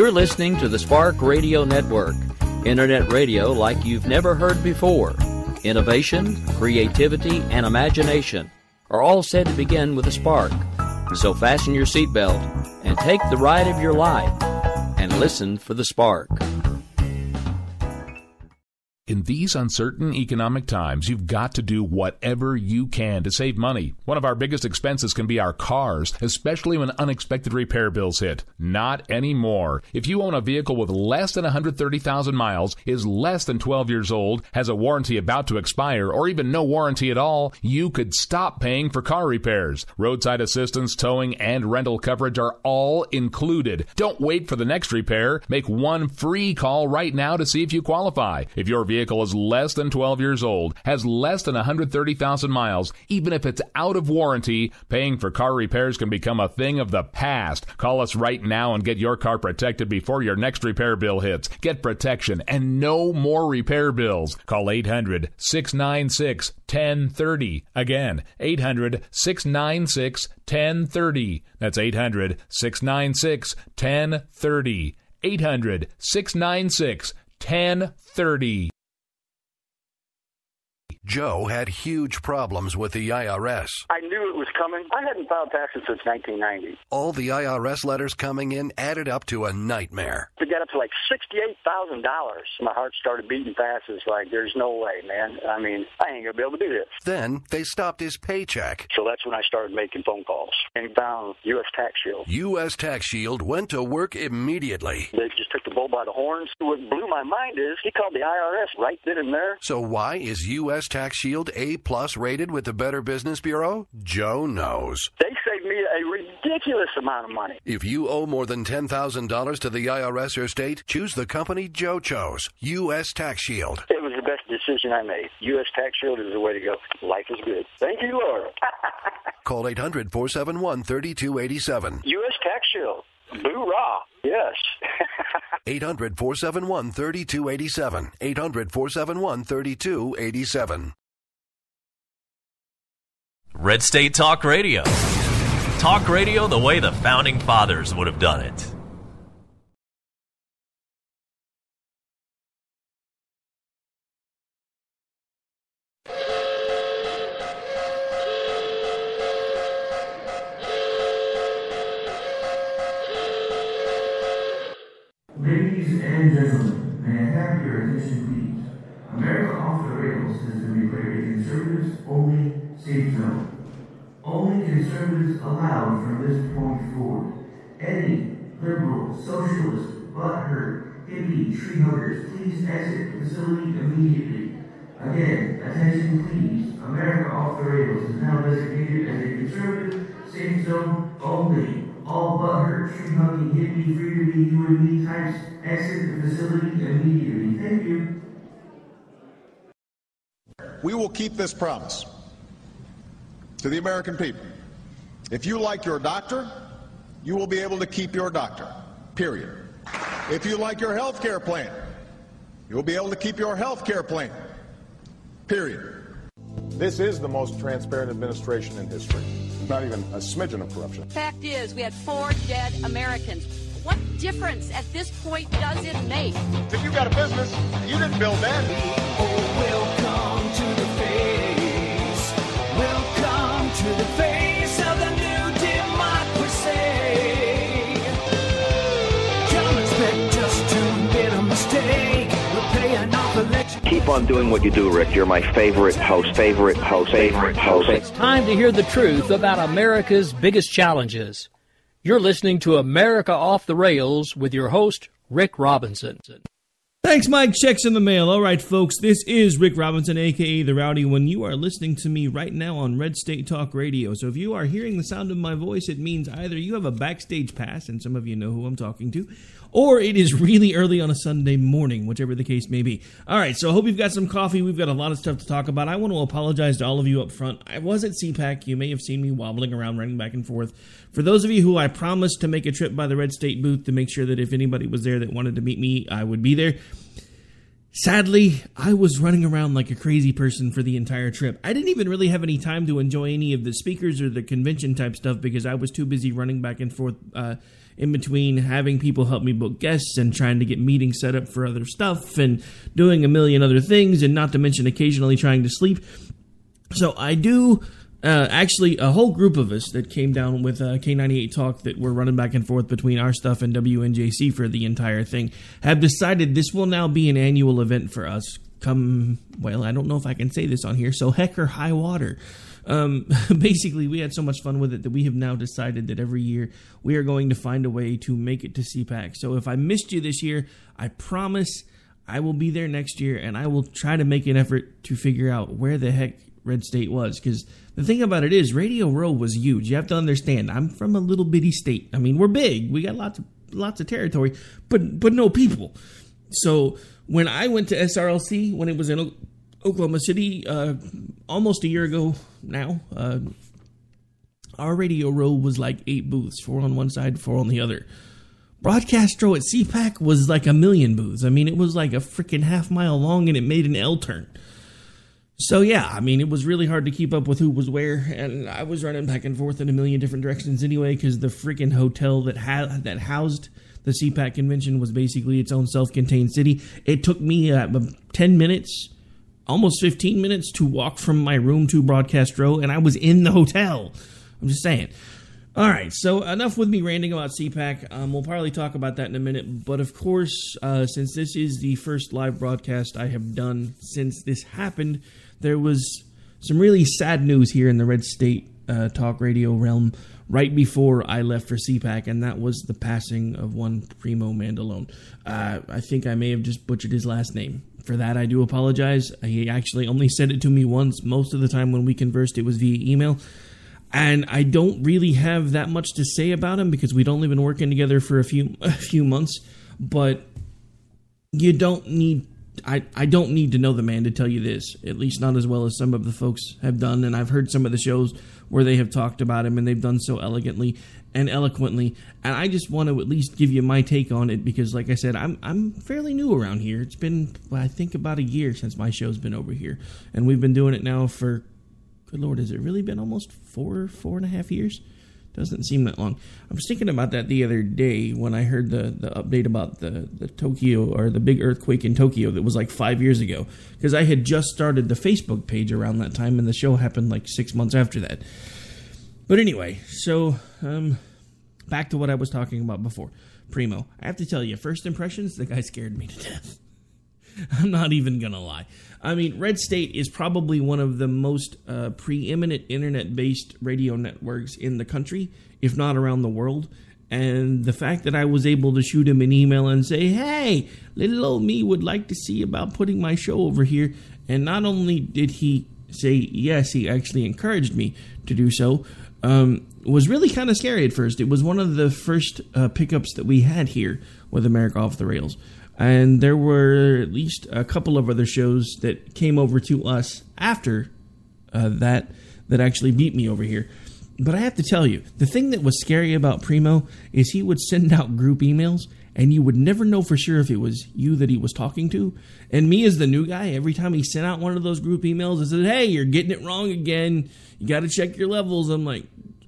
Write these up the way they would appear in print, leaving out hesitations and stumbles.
You're listening to the Spark Radio Network, internet radio like you've never heard before. Innovation, creativity, and imagination are all said to begin with a spark. So fasten your seatbelt and take the ride of your life and listen for the spark. In these uncertain economic times, you've got to do whatever you can to save money. One of our biggest expenses can be our cars, especially when unexpected repair bills hit. Not anymore. If you own a vehicle with less than 130,000 miles, is less than 12 years old, has a warranty about to expire, or even no warranty at all, you could stop paying for car repairs. Roadside assistance, towing, and rental coverage are all included. Don't wait for the next repair. Make one free call right now to see if you qualify. If your vehicle is less than 12 years old, has less than 130,000 miles, even if it's out of warranty, paying for car repairs can become a thing of the past. Call us right now and get your car protected before your next repair bill hits. Get protection and no more repair bills. Call 800-696-1030. Again, 800-696-1030. That's 800-696-1030. 800-696-1030. Joe had huge problems with the IRS. I knew it was coming. I hadn't filed taxes since 1990. All the IRS letters coming in added up to a nightmare. To get up to like $68,000. My heart started beating fast. It's like, there's no way, man. I mean, I ain't going to be able to do this. Then they stopped his paycheck. So that's when I started making phone calls and found U.S. Tax Shield. U.S. Tax Shield went to work immediately. They just took the bull by the horns. What blew my mind is he called the IRS right then and there. So why is U.S. Tax Shield A+ rated with the Better Business Bureau? Joe knows. They saved me a ridiculous amount of money. If you owe more than $10,000 to the IRS or state, choose the company Joe chose, U.S. Tax Shield. It was the best decision I made. U.S. Tax Shield is the way to go. Life is good. Thank you, Lord. Call 800-471-3287. U.S. Tax Shield. Boo-rah. Yes. 800-471-3287. 800-471-3287. Red State Talk Radio. Talk radio the way the Founding Fathers would have done it. Ladies and gentlemen, may I have your attention, please? America Off the Rails has been declared a conservatives-only safe zone. Only conservatives allowed from this point forward. Any liberal, socialist, butthurt, hippie, tree huggers, please exit the facility immediately. Again, attention please. America Off the Rails is now designated as a conservative safe zone only. All butthurt, tree-hugging, hippie, free-to-be, you and me types exit the facility immediately. Thank you. We will keep this promise to the American people. If you like your doctor, you will be able to keep your doctor, period. If you like your health care plan, you will be able to keep your health care plan, period. This is the most transparent administration in history. Not even a smidgen of corruption. Fact is, we had 4 dead Americans. What difference at this point does it make? If you got a business, you didn't build that. Oh, welcome to the face. Welcome to the face of the new democracy. Don't expect us to admit a mistake. We're paying off election. Keep on doing what you do, Rick. You're my favorite host. It's time to hear the truth about America's biggest challenges. You're listening to America Off the Rails with your host, Rick Robinson. Thanks, Mike. Checks in the mail. All right, folks, this is Rick Robinson, a.k.a. The Rowdy, when you are listening to me right now on Red State Talk Radio. So if you are hearing the sound of my voice, it means either you have a backstage pass, and some of you know who I'm talking to, or it is really early on a Sunday morning, whichever the case may be. All right, so I hope you've got some coffee. We've got a lot of stuff to talk about. I want to apologize to all of you up front. I was at CPAC. You may have seen me wobbling around, running back and forth. For those of you who I promised to make a trip by the Red State booth to make sure that if anybody was there that wanted to meet me, I would be there. Sadly, I was running around like a crazy person for the entire trip. I didn't even really have any time to enjoy any of the speakers or the convention type stuff because I was too busy running back and forth in between having people help me book guests and trying to get meetings set up for other stuff and doing a million other things, and not to mention occasionally trying to sleep. So I do... actually, a whole group of us that came down with K98 Talk that were running back and forth between our stuff and WNJC for the entire thing have decided this will now be an annual event for us. Well, I don't know if I can say this on here, so heck or high water. Basically, we had so much fun with it that we have now decided that every year we are going to find a way to make it to CPAC. So if I missed you this year, I promise I will be there next year, and I will try to make an effort to figure out where the heck Red State was, because the thing about it is Radio Row was huge. You have to understand, I'm from a little bitty state. I mean, we're big. We got lots of territory, but no people. So when I went to SRLC, when it was in Oklahoma City, almost a year ago now, our Radio Row was like 8 booths, 4 on one side, 4 on the other. Broadcast Row at CPAC was like 1 million booths. I mean, it was like a freaking half-mile long, and it made an L turn. So yeah, I mean, it was really hard to keep up with who was where, and I was running back and forth in a million different directions anyway, because the freaking hotel that housed the CPAC convention was basically its own self-contained city. It took me 10 minutes, almost 15 minutes, to walk from my room to Broadcast Row, and I was in the hotel. I'm just saying. All right, so enough with me ranting about CPAC. We'll probably talk about that in a minute, but of course, since this is the first live broadcast I have done since this happened, there was some really sad news here in the Red State talk radio realm right before I left for CPAC, and that was the passing of one Primo Mandalone. I think I may have just butchered his last name. For that, I do apologize. He actually only said it to me once. Most of the time when we conversed, it was via email. And I don't really have that much to say about him because we'd only been working together for a few months. But you don't need... I don't need to know the man to tell you this, at least not as well as some of the folks have done, and I've heard some of the shows where they have talked about him, and they've done so elegantly and eloquently, and I just want to at least give you my take on it, because like I said, I'm fairly new around here. It's been, I think, about a year since my show's been over here, and we've been doing it now for, good Lord, has it really been almost 4.5 years? Doesn't seem that long. I was thinking about that the other day when I heard the update about the Tokyo, or the big earthquake in Tokyo that was like 5 years ago. Because I had just started the Facebook page around that time, and the show happened like 6 months after that. But anyway, so back to what I was talking about before. Primo. I have to tell you, first impressions, the guy scared me to death. I'm not even going to lie. I mean, Red State is probably one of the most preeminent internet-based radio networks in the country, if not around the world. And the fact that I was able to shoot him an email and say, hey, little old me would like to see about putting my show over here. And not only did he say yes, he actually encouraged me to do so, was really kind of scary at first. It was one of the first pickups that we had here with America Off the Rails. And there were at least a couple of other shows that came over to us after that actually beat me over here. But I have to tell you, the thing that was scary about Primo is he would send out group emails, and you would never know for sure if it was you that he was talking to. And me as the new guy, every time he sent out one of those group emails, I said, hey, you're getting it wrong again. You got to check your levels. I'm like,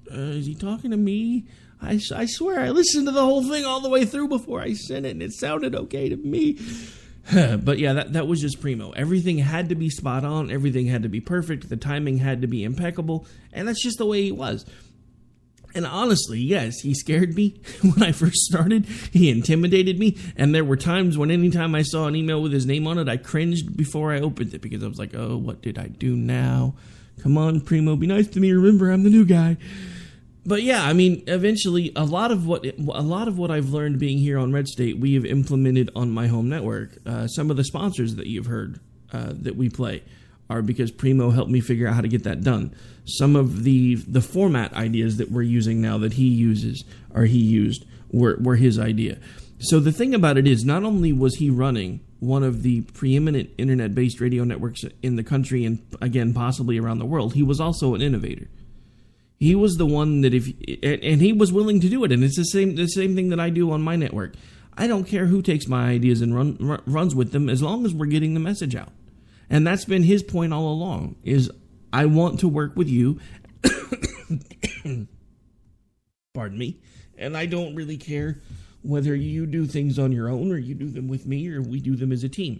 is he talking to me? I swear I listened to the whole thing all the way through before I sent it, and it sounded okay to me. But yeah, that was just Primo. Everything had to be spot on. Everything had to be perfect. The timing had to be impeccable. And that's just the way he was. And honestly, yes, he scared me when I first started. He intimidated me. And there were times when anytime I saw an email with his name on it, I cringed before I opened it because I was like, oh, what did I do now? Come on, Primo, be nice to me. Remember, I'm the new guy. But yeah, I mean, eventually, a lot of what I've learned being here on Red State, we have implemented on my home network. Some of the sponsors that you've heard that we play are because Primo helped me figure out how to get that done. Some of the format ideas that we're using now that he used were his idea. So the thing about it is, not only was he running one of the preeminent internet-based radio networks in the country and, again, possibly around the world, he was also an innovator. He was the one that and he was willing to do it, and it's the same thing that I do on my network. I don't care who takes my ideas and runs with them as long as we're getting the message out. And that's been his point all along, is I want to work with you. Pardon me. And I don't really care whether you do things on your own or you do them with me or we do them as a team.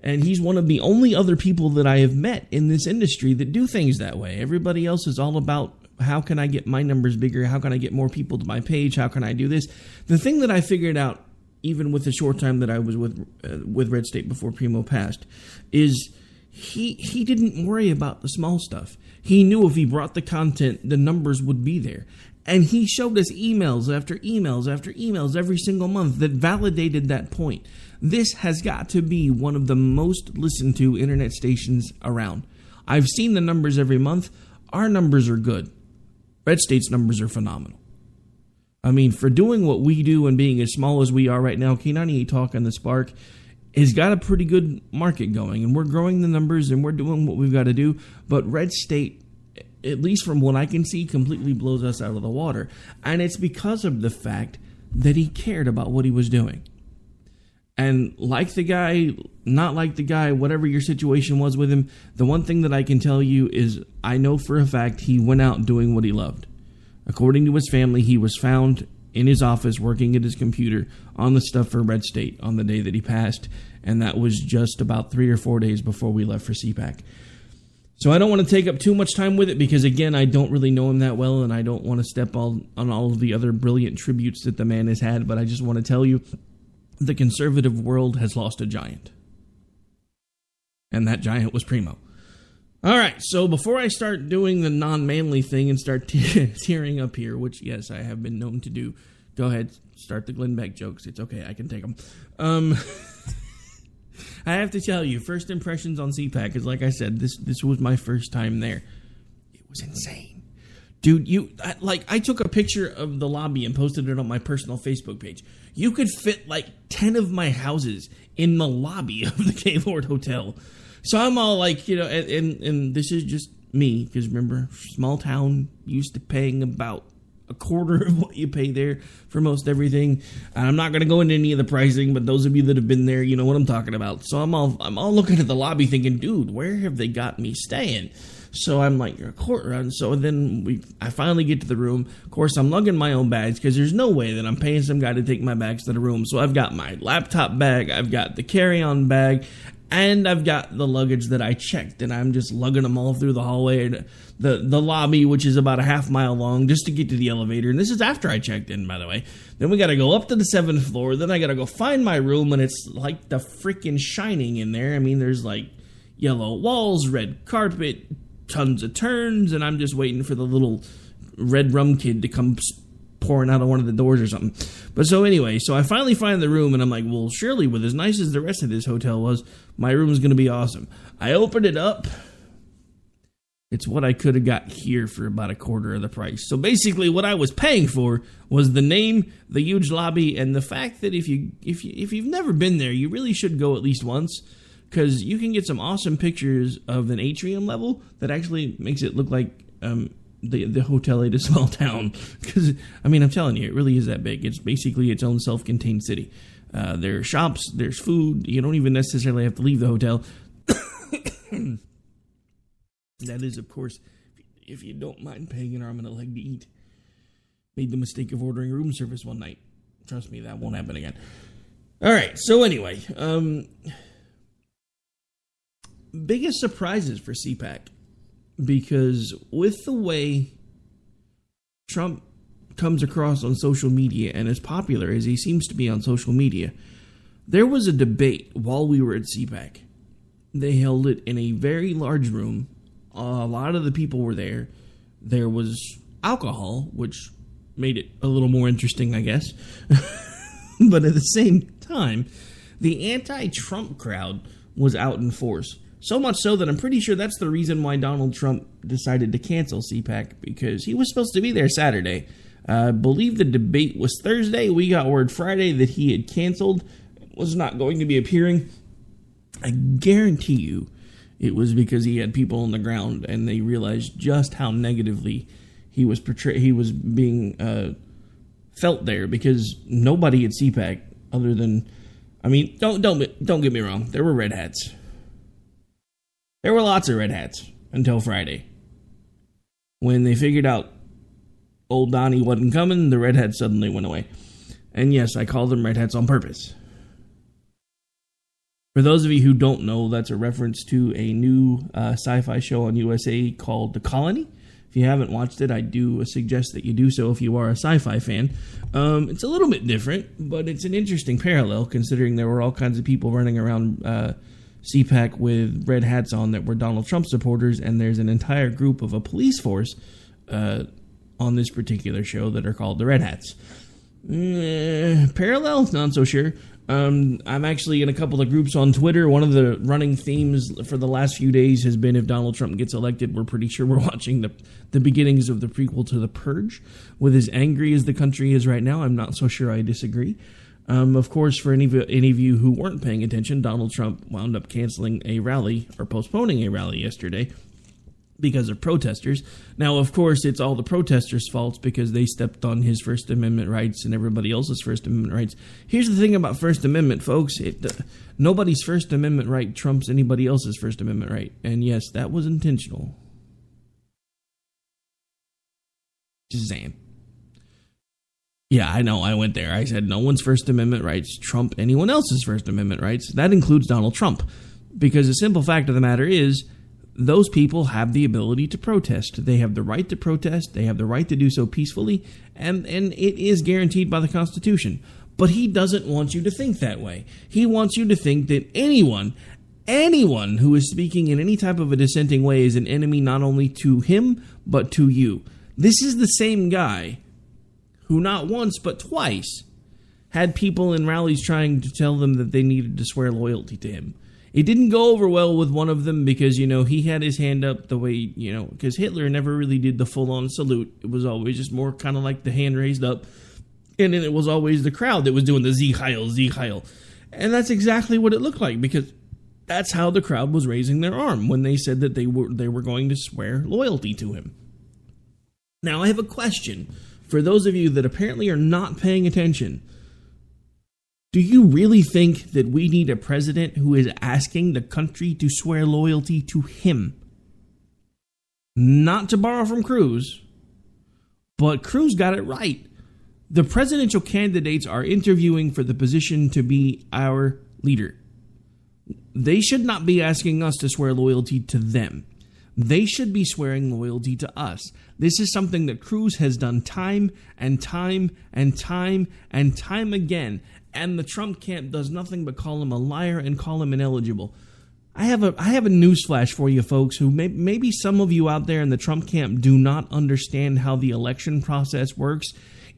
And he's one of the only other people that I have met in this industry that do things that way. Everybody else is all about, how can I get my numbers bigger? How can I get more people to my page? How can I do this? The thing that I figured out, even with the short time that I was with Red State before Primo passed, is he didn't worry about the small stuff. He knew if he brought the content, the numbers would be there. And he showed us emails after emails after emails every single month that validated that point. This has got to be one of the most listened to internet stations around. I've seen the numbers every month. Our numbers are good. Red State's numbers are phenomenal. I mean, for doing what we do and being as small as we are right now, K98 Talk and the Spark has got a pretty good market going. And we're growing the numbers and we're doing what we've got to do. But Red State, at least from what I can see, completely blows us out of the water. And it's because of the fact that he cared about what he was doing. And like the guy, not like the guy, whatever your situation was with him, the one thing that I can tell you is I know for a fact he went out doing what he loved. According to his family, he was found in his office working at his computer on the stuff for Red State on the day that he passed. And that was just about 3 or 4 days before we left for CPAC. So I don't want to take up too much time with it because, again, I don't really know him that well, and I don't want to step on all of the other brilliant tributes that the man has had, but I just want to tell you the conservative world has lost a giant. And that giant was Primo. All right, so before I start doing the non-manly thing and start tearing up here, which, yes, I have been known to do, go ahead, start the Glenn Beck jokes. It's okay, I can take them. I have to tell you, first impressions on CPAC is, like I said, this was my first time there. It was insane. Dude, I took a picture of the lobby and posted it on my personal Facebook page. You could fit like 10 of my houses in the lobby of the Gaylord Hotel. So I'm all like, and this is just me, because remember, small town, used to paying about a quarter of what you pay there for most everything. And I'm not going to go into any of the pricing, but those of you that have been there, you know what I'm talking about. So I'm all looking at the lobby thinking, dude, where have they got me staying? So I'm like, you're a court run. So then I finally get to the room. Of course, I'm lugging my own bags because there's no way that I'm paying some guy to take my bags to the room. So I've got my laptop bag, I've got the carry-on bag, and I've got the luggage that I checked. And I'm just lugging them all through the hallway, the lobby, which is about a half mile long, just to get to the elevator. And this is after I checked in, by the way. Then we got to go up to the 7th floor. Then I got to go find my room, and it's like the freaking Shining in there. I mean, there's like yellow walls, red carpet, tons of turns, and I'm just waiting for the little red rum kid to come pouring out of one of the doors or something. But so anyway, so I finally find the room, and I'm like, well, surely with as nice as the rest of this hotel was, my room is going to be awesome. I opened it up. It's what I could have got here for about a quarter of the price. So basically what I was paying for was the name, the huge lobby, and the fact that if you've never been there, you really should go at least once. Because you can get some awesome pictures of an atrium level that actually makes it look like the hotel at a small town. Because, I mean, I'm telling you, it really is that big. It's basically its own self-contained city. There are shops, there's food. You don't even necessarily have to leave the hotel. That is, of course, if you don't mind paying an arm and a leg to eat. Made the mistake of ordering room service one night. Trust me, that won't happen again. All right, so anyway, biggest surprises for CPAC, because with the way Trump comes across on social media and as popular as he seems to be on social media, there was a debate while we were at CPAC. They held it in a very large room. A lot of the people were there. There was alcohol, which made it a little more interesting, I guess. But at the same time, the anti-Trump crowd was out in force. So much so that I'm pretty sure that's the reason why Donald Trump decided to cancel CPAC, because he was supposed to be there Saturday. I believe the debate was Thursday. We got word Friday that he had canceled, was not going to be appearing. I guarantee you it was because he had people on the ground and they realized just how negatively he was being felt there, because nobody at CPAC other than, I mean, don't get me wrong. There were red hats. There were lots of red hats until Friday. When they figured out old Donnie wasn't coming, the red hats suddenly went away. And yes, I called them red hats on purpose. For those of you who don't know, that's a reference to a new sci-fi show on USA called The Colony. If you haven't watched it, I do suggest that you do so if you are a sci-fi fan. It's a little bit different, but it's an interesting parallel considering there were all kinds of people running around CPAC with red hats on that were Donald Trump supporters, and there's an entire group of a police force on this particular show that are called the Red Hats. Parallel? Not so sure. I'm actually in a couple of groups on Twitter. One of the running themes for the last few days has been if Donald Trump gets elected, we're pretty sure we're watching the beginnings of the prequel to The Purge. With as angry as the country is right now, I'm not so sure I disagree. Of course, for any of you who weren't paying attention, Donald Trump wound up canceling a rally or postponing a rally yesterday because of protesters. Now, of course, it's all the protesters' faults because they stepped on his First Amendment rights and everybody else's First Amendment rights. Here's the thing about First Amendment, folks. Nobody's First Amendment right trumps anybody else's First Amendment right. And yes, that was intentional. Just saying. Yeah, I know, I went there. I said no one's First Amendment rights trump anyone else's First Amendment rights. That includes Donald Trump. Because the simple fact of the matter is, those people have the ability to protest. They have the right to protest. They have the right to do so peacefully. And it is guaranteed by the Constitution. But he doesn't want you to think that way. He wants you to think that anyone who is speaking in any type of a dissenting way is an enemy not only to him, but to you. This is the same guy who not once but twice had people in rallies trying to tell them that they needed to swear loyalty to him. It didn't go over well with one of them because, he had his hand up the way, because Hitler never really did the full-on salute. It was always just more kind of like the hand raised up. And then it was always the crowd that was doing the Sieg Heil, Sieg Heil. And that's exactly what it looked like because that's how the crowd was raising their arm when they said that they were going to swear loyalty to him. Now, I have a question for those of you that apparently are not paying attention. Do you really think that we need a president who is asking the country to swear loyalty to him? Not to borrow from Cruz, but Cruz got it right. The presidential candidates are interviewing for the position to be our leader. They should not be asking us to swear loyalty to them. They should be swearing loyalty to us. This is something that Cruz has done time and time and time and time again. And the Trump camp does nothing but call him a liar and call him ineligible. I have a newsflash for you folks who maybe some of you out there in the Trump camp do not understand how the election process works.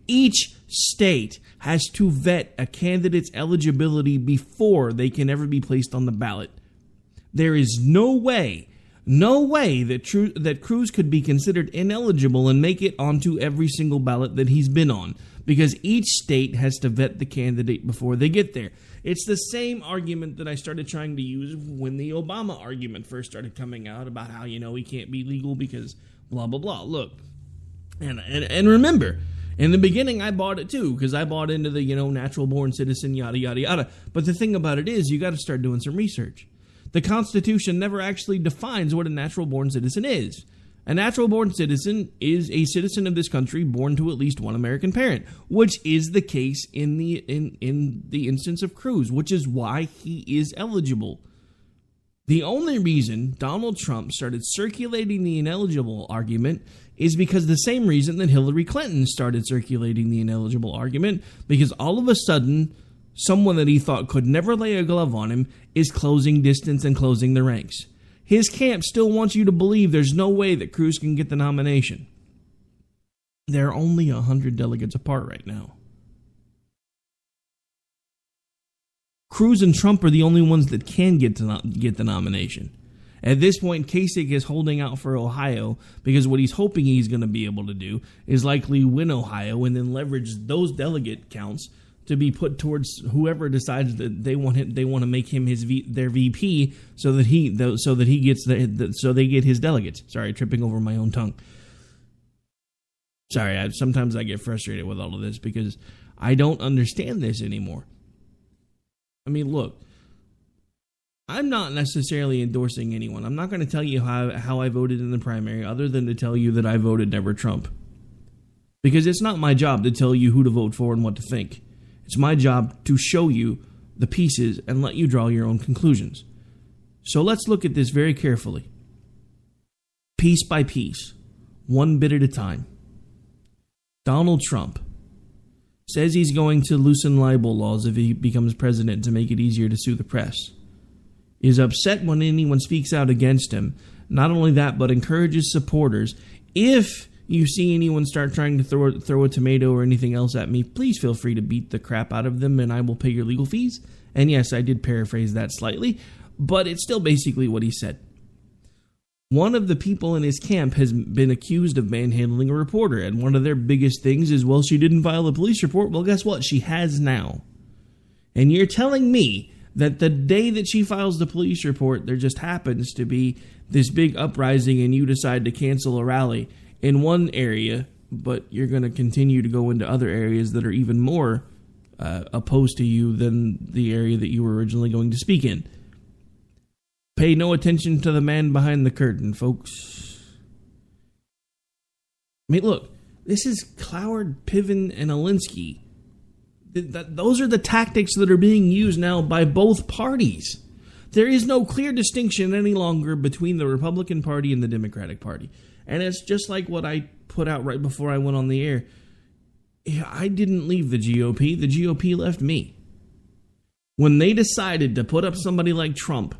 Each state has to vet a candidate's eligibility before they can ever be placed on the ballot. There is no way that Cruz could be considered ineligible and make it onto every single ballot that he's been on, because each state has to vet the candidate before they get there. It's the same argument that I started trying to use when the Obama argument first started coming out about how, he can't be legal because blah, blah, blah. Look, and remember, in the beginning, I bought it too, because I bought into the, natural-born citizen, yada, yada, yada. But the thing about it is, you got to start doing some research. The Constitution never actually defines what a natural-born citizen is. A natural-born citizen is a citizen of this country born to at least one American parent, which is the case in the instance of Cruz, which is why he is eligible. The only reason Donald Trump started circulating the ineligible argument is because the same reason that Hillary Clinton started circulating the ineligible argument, because all of a sudden, someone that he thought could never lay a glove on him is closing distance and closing the ranks. His camp still wants you to believe there's no way that Cruz can get the nomination. They're only 100 delegates apart right now. Cruz and Trump are the only ones that can get the nomination. At this point, Kasich is holding out for Ohio because what he's hoping he's going to be able to do is likely win Ohio and then leverage those delegate counts to be put towards whoever decides that they want to make him their VP, so that they get his delegates. Sorry, tripping over my own tongue. Sorry, sometimes I get frustrated with all of this because I don't understand this anymore. I mean, look, I'm not necessarily endorsing anyone. I'm not going to tell you how I voted in the primary other than to tell you that I voted never Trump. Because it's not my job to tell you who to vote for and what to think. It's my job to show you the pieces and let you draw your own conclusions. So let's look at this very carefully. Piece by piece, one bit at a time. Donald Trump says he's going to loosen libel laws if he becomes president to make it easier to sue the press. Is upset when anyone speaks out against him. Not only that, but encourages supporters. If you see anyone start trying to throw a tomato or anything else at me, please feel free to beat the crap out of them and I will pay your legal fees. And yes, I did paraphrase that slightly, but it's still basically what he said. One of the people in his camp has been accused of manhandling a reporter, and one of their biggest things is, well, she didn't file a police report. Well, guess what? She has now. And you're telling me that the day that she files the police report, there just happens to be this big uprising and you decide to cancel a rally in one area, but you're going to continue to go into other areas that are even more opposed to you than the area that you were originally going to speak in. Pay no attention to the man behind the curtain, folks. I mean, look, this is Cloward, Piven, and Alinsky. Those are the tactics that are being used now by both parties. There is no clear distinction any longer between the Republican Party and the Democratic Party. And it's just like what I put out right before I went on the air. I didn't leave the GOP. The GOP left me. When they decided to put up somebody like Trump,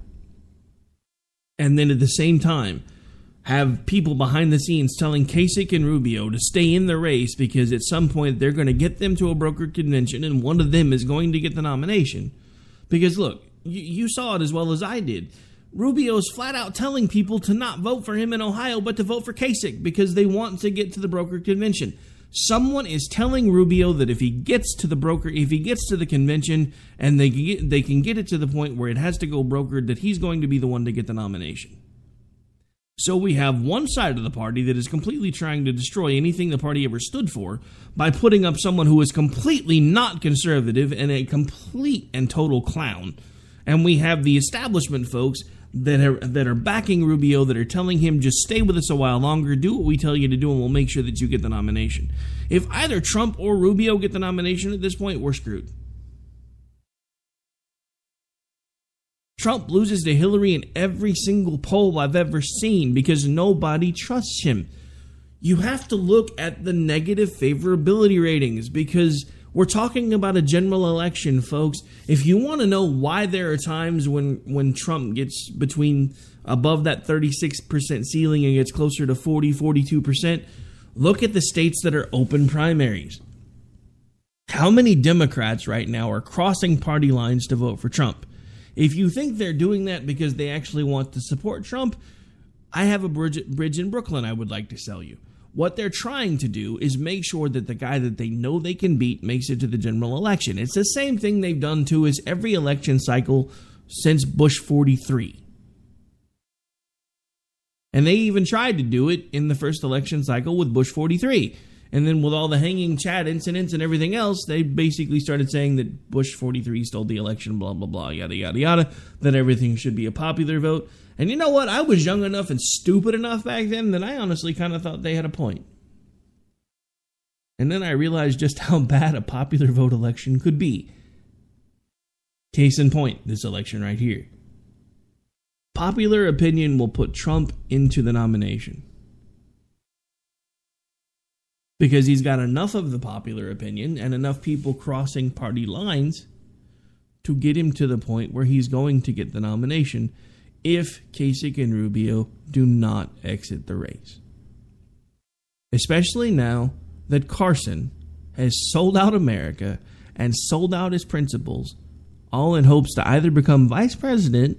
and then at the same time have people behind the scenes telling Kasich and Rubio to stay in the race because at some point they're going to get them to a brokered convention and one of them is going to get the nomination. Because look, you saw it as well as I did. Rubio's flat out telling people to not vote for him in Ohio but to vote for Kasich because they want to get to the brokered convention. Someone is telling Rubio that if he gets to the convention and they can get it to the point where it has to go brokered, that he's going to be the one to get the nomination. So we have one side of the party that is completely trying to destroy anything the party ever stood for by putting up someone who is completely not conservative and a complete and total clown. And we have the establishment folks that are backing Rubio, that are telling him just stay with us a while longer, do what we tell you to do, and we'll make sure that you get the nomination. If either Trump or Rubio get the nomination at this point, we're screwed. Trump loses to Hillary in every single poll I've ever seen because nobody trusts him. You have to look at the negative favorability ratings because we're talking about a general election, folks. If you want to know why there are times when Trump gets above that 36% ceiling and gets closer to 40, 42%, look at the states that are open primaries. How many Democrats right now are crossing party lines to vote for Trump? If you think they're doing that because they actually want to support Trump, I have a bridge in Brooklyn I would like to sell you. What they're trying to do is make sure that the guy that they know they can beat makes it to the general election. It's the same thing they've done to us every election cycle since Bush 43. And they even tried to do it in the first election cycle with Bush 43. And then with all the hanging Chad incidents and everything else, they basically started saying that Bush 43 stole the election, blah, blah, blah, yada, yada, yada, that everything should be a popular vote. And you know what? I was young enough and stupid enough back then that I honestly kind of thought they had a point. And then I realized just how bad a popular vote election could be. Case in point, this election right here. Popular opinion will put Trump into the nomination. Because he's got enough of the popular opinion and enough people crossing party lines to get him to the point where he's going to get the nomination if Kasich and Rubio do not exit the race. Especially now that Carson has sold out America and sold out his principles, all in hopes to either become vice president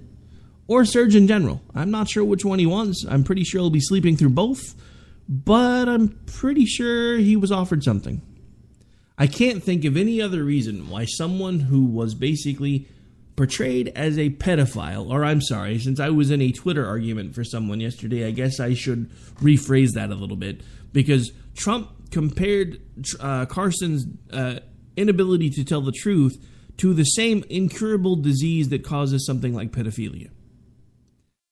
or Surgeon General. I'm not sure which one he wants. I'm pretty sure he'll be sleeping through both, but I'm pretty sure he was offered something. I can't think of any other reason why someone who was basically portrayed as a pedophile, or I'm sorry, since I was in a Twitter argument for someone yesterday, I guess I should rephrase that a little bit, because Trump compared Carson's inability to tell the truth to the same incurable disease that causes something like pedophilia.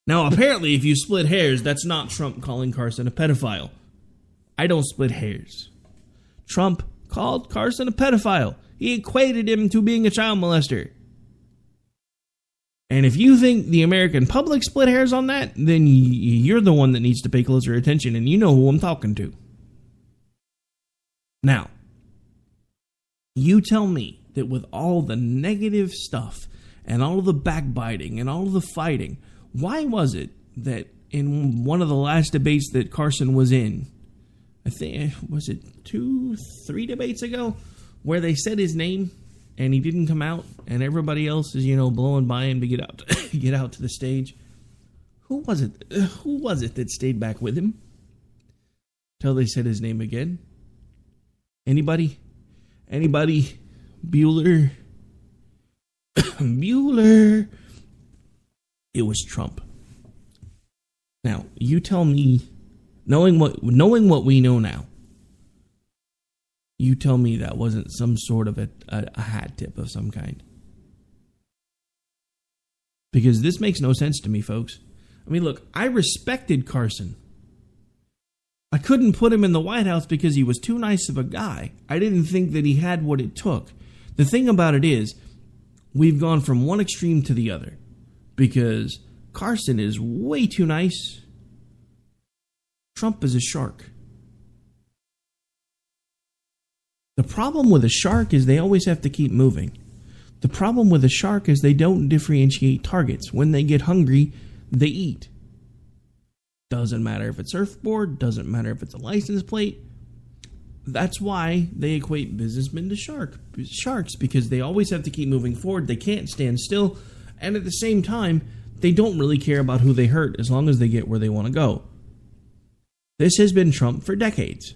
Now, apparently, if you split hairs, that's not Trump calling Carson a pedophile. I don't split hairs. Trump called Carson a pedophile. He equated him to being a child molester. And if you think the American public split hairs on that, then you're the one that needs to pay closer attention, and you know who I'm talking to. Now, you tell me that with all the negative stuff and all of the backbiting and all of the fighting, why was it that in one of the last debates that Carson was in, I think, was it 2-3 debates ago, where they said his name and he didn't come out and everybody else is, blowing by him to get out to the stage? Who was it that stayed back with him till they said his name again? Anybody? Bueller? Bueller. It was Trump. Now, you tell me, knowing what we know now, you tell me that wasn't some sort of a hat tip of some kind. Because this makes no sense to me, folks. I mean, look, I respected Carson. I couldn't put him in the White House because he was too nice of a guy. I didn't think that he had what it took. The thing about it is, we've gone from one extreme to the other. Because Carson is way too nice. Trump is a shark. The problem with a shark is they always have to keep moving. The problem with a shark is they don't differentiate targets. When they get hungry, they eat. Doesn't matter if it's surfboard, doesn't matter if it's a license plate. That's why they equate businessmen to sharks, because they always have to keep moving forward. They can't stand still, and at the same time, they don't really care about who they hurt as long as they get where they want to go. This has been Trump for decades.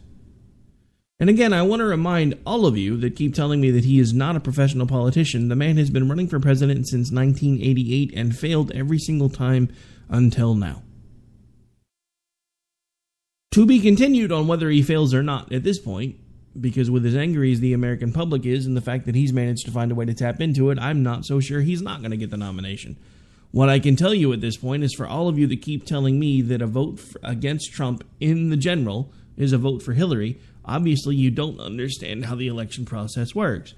And again, I want to remind all of you that keep telling me that he is not a professional politician. The man has been running for president since 1988 and failed every single time until now. To be continued on whether he fails or not at this point, because with as angry as the American public is and the fact that he's managed to find a way to tap into it, I'm not so sure he's not going to get the nomination. What I can tell you at this point is for all of you that keep telling me that a vote against Trump in the general is a vote for Hillary, obviously you don't understand how the election process works.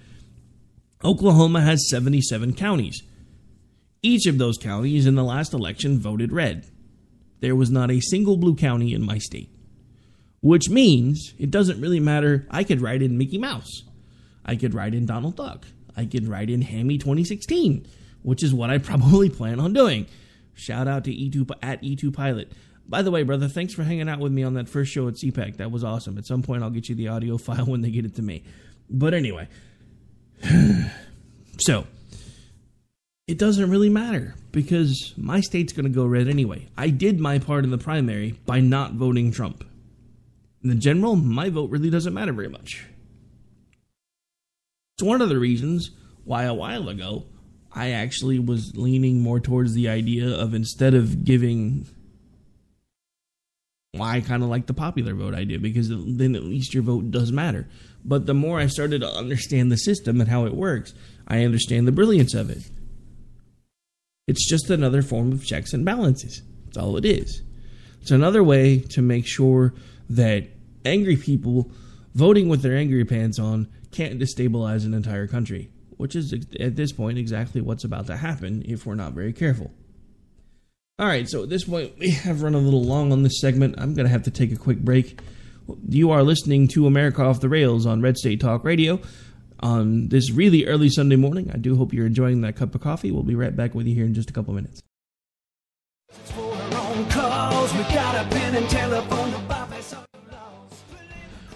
Oklahoma has 77 counties. Each of those counties in the last election voted red. There was not a single blue county in my state. Which means it doesn't really matter. I could write in Mickey Mouse. I could write in Donald Duck. I could write in Hammy 2016, which is what I probably plan on doing. Shout out to E2 Pilot. By the way, brother, thanks for hanging out with me on that first show at CPAC. That was awesome. At some point, I'll get you the audio file when they get it to me. But anyway, so it doesn't really matter because my state's going to go red anyway. I did my part in the primary by not voting Trump. In the general, my vote really doesn't matter very much. It's one of the reasons why a while ago I actually was leaning more towards the idea of instead of giving... Well, I kind of like the popular vote idea because then at least your vote does matter. But the more I started to understand the system and how it works, I understand the brilliance of it. It's just another form of checks and balances. That's all it is. It's another way to make sure that angry people voting with their angry pants on can't destabilize an entire country, which is at this point exactly what's about to happen if we're not very careful. All right, so at this point, we have run a little long on this segment. I'm going to have to take a quick break. You are listening to America Off the Rails on Red State Talk Radio on this really early Sunday morning. I do hope you're enjoying that cup of coffee. We'll be right back with you here in just a couple minutes.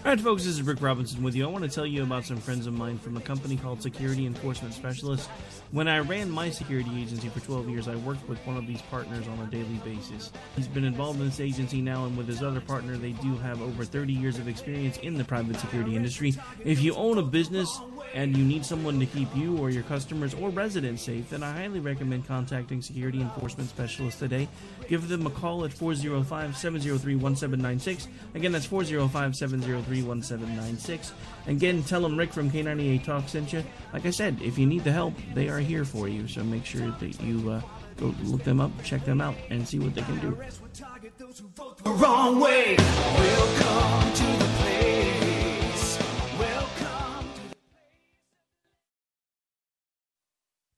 All right, folks, this is Rick Robinson with you. I want to tell you about some friends of mine from a company called Security Enforcement Specialists. When I ran my security agency for 12 years, I worked with one of these partners on a daily basis. He's been involved in this agency now, and with his other partner, they do have over 30 years of experience in the private security industry. If you own a business and you need someone to keep you or your customers or residents safe, then I highly recommend contacting Security Enforcement Specialists today. Give them a call at 405-703-1796. Again, that's 405-703-1796. Again, tell them Rick from K98 Talk sent you. Like I said, if you need the help, they are here for you. So make sure that you go look them up, check them out, and see what they can do. The wrong way. Welcome to the place. Welcome to the...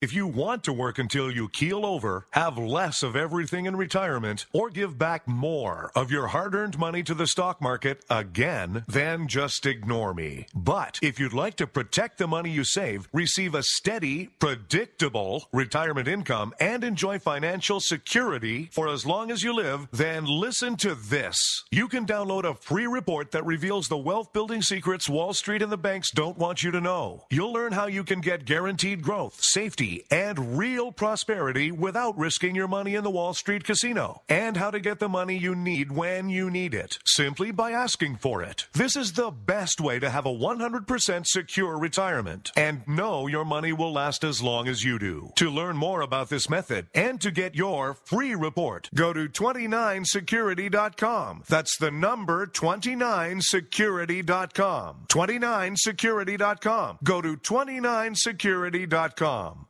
If you want to work until you keel over, have less of everything in retirement, or give back more of your hard-earned money to the stock market again, then just ignore me. But if you'd like to protect the money you save, receive a steady, predictable retirement income, and enjoy financial security for as long as you live, then listen to this. You can download a free report that reveals the wealth-building secrets Wall Street and the banks don't want you to know. You'll learn how you can get guaranteed growth, safety, and real prosperity without risking your money in the Wall Street casino, and how to get the money you need when you need it, simply by asking for it. This is the best way to have a 100% secure retirement and know your money will last as long as you do. To learn more about this method and to get your free report, go to 29security.com. That's the number 29security.com. 29security.com. Go to 29security.com.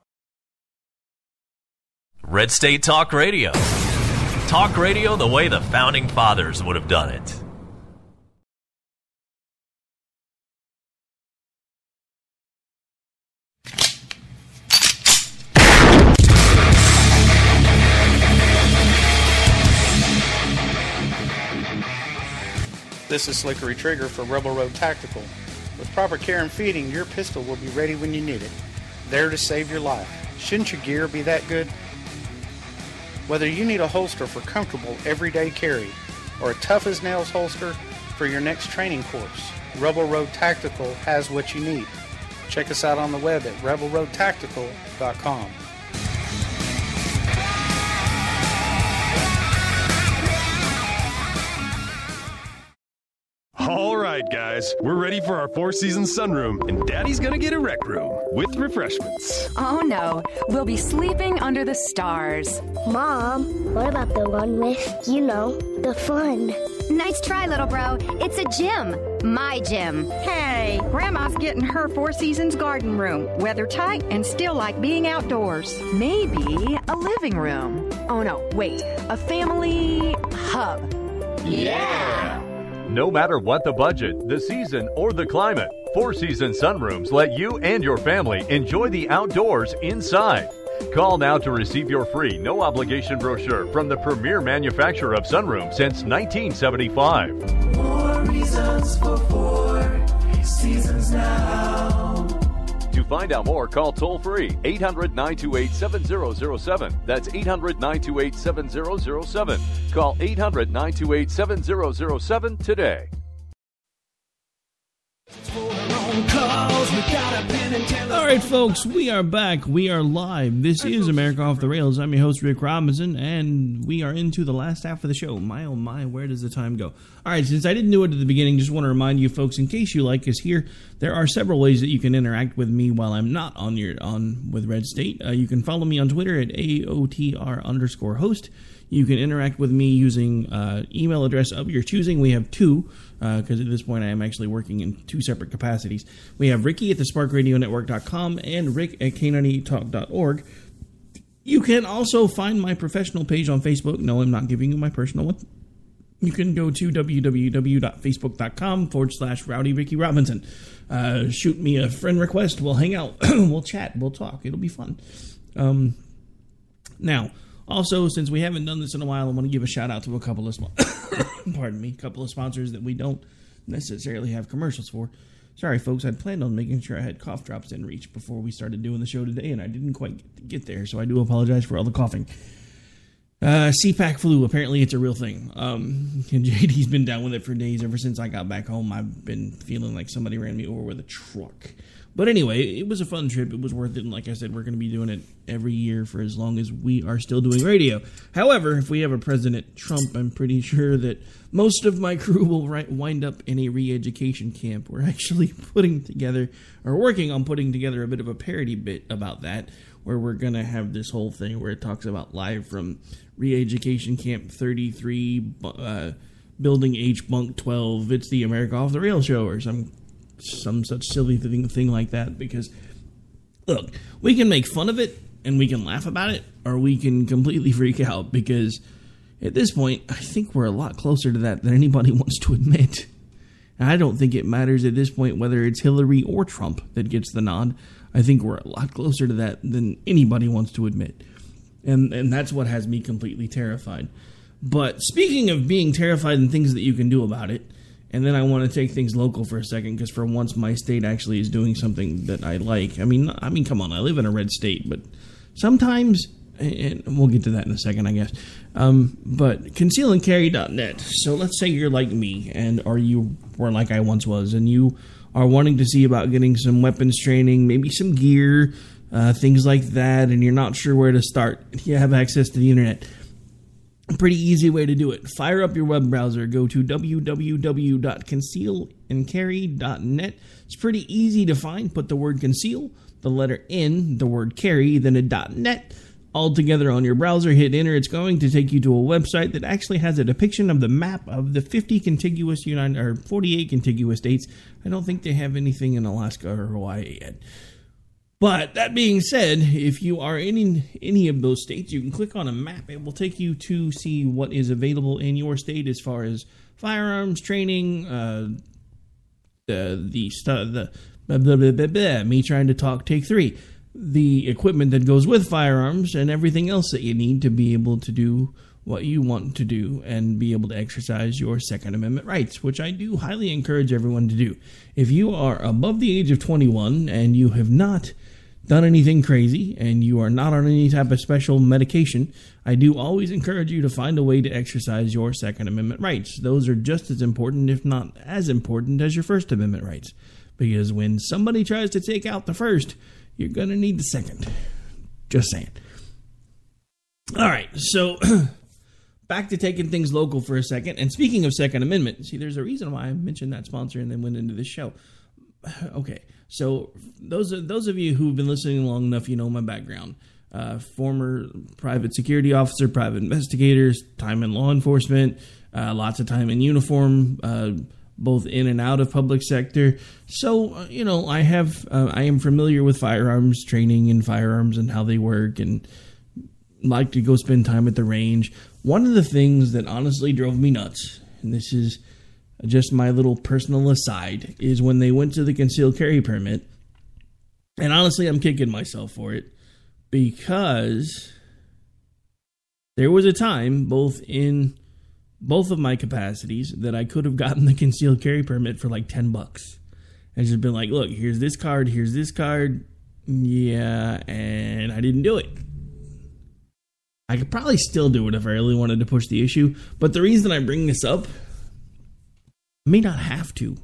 Red State Talk Radio. Talk radio the way the Founding Fathers would have done it. This is Slickery Trigger for Rebel Road Tactical. With proper care and feeding, your pistol will be ready when you need it. There to save your life. Shouldn't your gear be that good? Whether you need a holster for comfortable everyday carry or a tough-as-nails holster for your next training course, Rebel Road Tactical has what you need. Check us out on the web at rebelroadtactical.com. All right, guys, we're ready for our four-season sunroom, and Daddy's gonna get a rec room with refreshments. Oh no, we'll be sleeping under the stars. Mom, what about the one with, the fun? Nice try, little bro. It's a gym. My gym. Hey, Grandma's getting her Four Seasons garden room. Weather tight and still like being outdoors. Maybe a living room. Oh no, wait, a family hub. Yeah! No matter what the budget, the season, or the climate, Four Seasons Sunrooms let you and your family enjoy the outdoors inside. Call now to receive your free, no-obligation brochure from the premier manufacturer of sunrooms since 1975. More reasons for Four Seasons now. To find out more, call toll-free 800-928-7007. That's 800-928-7007. Call 800-928-7007 today. All right, folks, we are back. We are live. This is America Off the Rails. I'm your host, Rick Robinson, and we are into the last half of the show. My, oh my, where does the time go? All right, since I didn't do it at the beginning, just want to remind you folks, in case you like us here, there are several ways that you can interact with me while I'm not on with Red State. You can follow me on Twitter at AOTR_host. You can interact with me using email address of your choosing. We have two, because at this point I am actually working in two separate capacities. We have Ricky at thesparkradionetwork.com and Rick at K98talk.org. You can also find my professional page on Facebook. No, I'm not giving you my personal one. You can go to www.facebook.com/Rowdy Ricky Robinson. Shoot me a friend request. We'll hang out. We'll chat. We'll talk. It'll be fun. Now, also, since we haven't done this in a while, I want to give a shout out to a couple of couple of sponsors that we don't necessarily have commercials for. Sorry, folks, I'd planned on making sure I had cough drops in reach before we started doing the show today, and I didn't quite get there, so I do apologize for all the coughing. CPAC flu, apparently it's a real thing. JD's been down with it for days. Ever since I got back home, I've been feeling like somebody ran me over with a truck. But anyway, it was a fun trip. It was worth it. And like I said, we're going to be doing it every year for as long as we are still doing radio. However, if we have a President Trump, I'm pretty sure that most of my crew will wind up in a re-education camp. We're actually working on putting together a bit of a parody bit about that, where we're going to have this whole thing where it talks about live from Re-Education Camp 33, Building H Bunk 12, It's the America Off the Rail Show, or some such silly thing like that. Because, look, we can make fun of it, and we can laugh about it, or we can completely freak out, because at this point, I think we're a lot closer to that than anybody wants to admit. And I don't think it matters at this point whether it's Hillary or Trump that gets the nod. I think we're a lot closer to that than anybody wants to admit. And that's what has me completely terrified. But speaking of being terrified and things that you can do about it, and then I want to take things local for a second, because for once my state actually is doing something that I like. I mean, come on, I live in a red state, but sometimes, and we'll get to that in a second, I guess. But concealandcarry.net. So let's say you're like me, or you were like I once was, and you are wanting to see about getting some weapons training, maybe some gear, things like that, and you're not sure where to start. You have access to the internet. A pretty easy way to do it. Fire up your web browser. Go to www.concealandcarry.net. It's pretty easy to find. Put the word conceal, the letter N, the word carry, then a .net all together on your browser. Hit enter. It's going to take you to a website that actually has a depiction of the map of the 48 contiguous states. I don't think they have anything in Alaska or Hawaii yet. But that being said, if you are in any of those states, you can click on a map. It will take you to see what is available in your state as far as firearms training, me trying to talk, take three, the equipment that goes with firearms, and everything else that you need to be able to do what you want to do and be able to exercise your Second Amendment rights, which I do highly encourage everyone to do. If you are above the age of 21 and you have not done anything crazy and you are not on any type of special medication, I do always encourage you to find a way to exercise your Second Amendment rights. Those are just as important, if not as important, as your First Amendment rights. Because when somebody tries to take out the first, you're going to need the second. Just saying. All right, so back to taking things local for a second. And speaking of Second Amendment, see, there's a reason why I mentioned that sponsor and then went into this show. Okay, so those of you who've been listening long enough, you know my background. Former private security officer, private investigators, time in law enforcement, lots of time in uniform, both in and out of public sector. So, I am familiar with firearms training and firearms and how they work, and like to go spend time at the range. One of the things that honestly drove me nuts, and this is just my little personal aside, is when they went to the concealed carry permit. And honestly, I'm kicking myself for it, because there was a time, both of my capacities, that I could have gotten the concealed carry permit for like $10. And just been like, look, here's this card. Yeah, and I didn't do it. I could probably still do it if I really wanted to push the issue. But the reason I bring this up, I may not have to.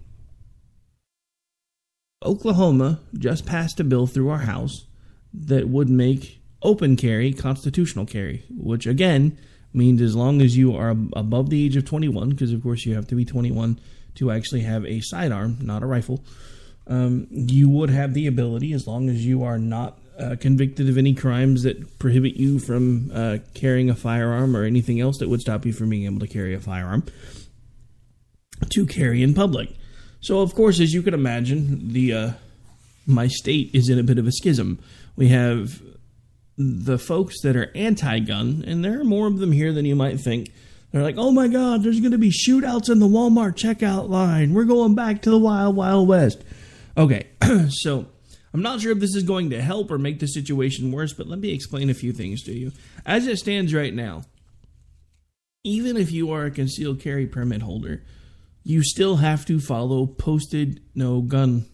Oklahoma just passed a bill through our House that would make open carry constitutional carry, which again means as long as you are above the age of 21, because of course you have to be 21 to actually have a sidearm, not a rifle, you would have the ability, as long as you are not convicted of any crimes that prohibit you from carrying a firearm or anything else that would stop you from being able to carry a firearm, to carry in public. So, of course, as you can imagine, my state is in a bit of a schism. We have the folks that are anti-gun, and there are more of them here than you might think. They're like, oh my God, there's going to be shootouts in the Walmart checkout line. We're going back to the Wild Wild West. Okay, so I'm not sure if this is going to help or make the situation worse, but let me explain a few things to you. As it stands right now, even if you are a concealed carry permit holder, you still have to follow posted no gun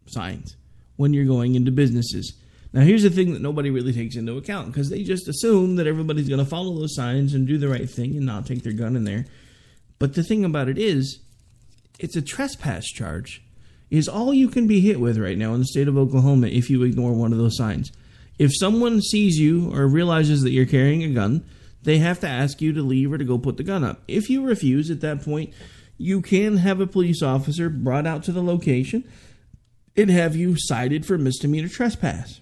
signs when you're going into businesses. Now, here's the thing that nobody really takes into account, because they just assume that everybody's going to follow those signs and do the right thing and not take their gun in there. But the thing about it is, it's a trespass charge. Is all you can be hit with right now in the state of Oklahoma if you ignore one of those signs. If someone sees you or realizes that you're carrying a gun, they have to ask you to leave or to go put the gun up. If you refuse at that point, you can have a police officer brought out to the location and have you cited for misdemeanor trespass.